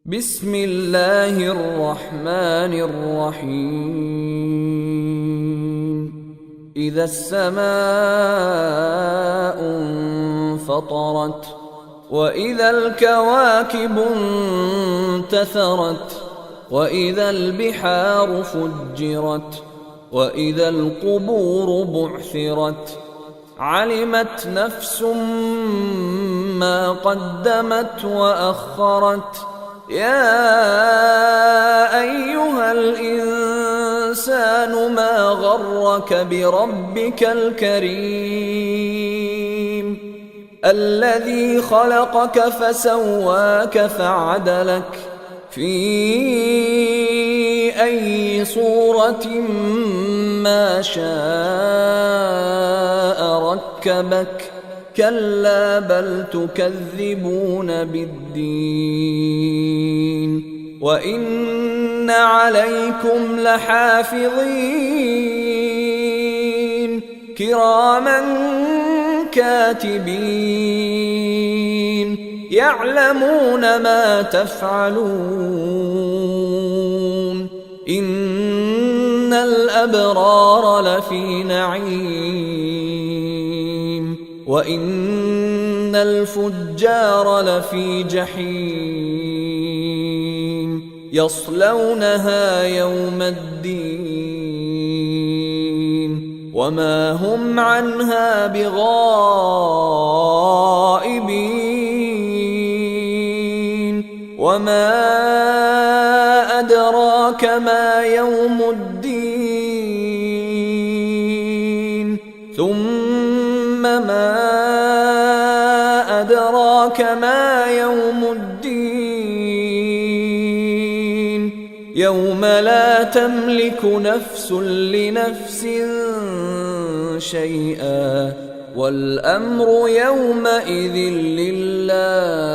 بسم الله الرحمن الرحيم إذا السماء انفطرت وإذا الكواكب انتثرت وإذا البحار فجرت وإذا القبور بعثرت علمت نفس ما قدمت وأخرت يا أيها الإنسان ما غرك بربك الكريم الذي خلقك فسواك فعدلك في أي صورة ما شاء ركبك كلا بل تكذبون بالدين وإن عليكم لحافظين كراما كاتبين يعلمون ما تفعلون إن الأبرار لفي نعيم وإن الفجار لفي جحيم يصلونها يوم الدين وما هم عنها بغائبين وما أدراك ما يوم الدين ثم ما أدراك ما يوم الدين يوم لا تملك نفس لنفس شيئا والأمر يومئذ لله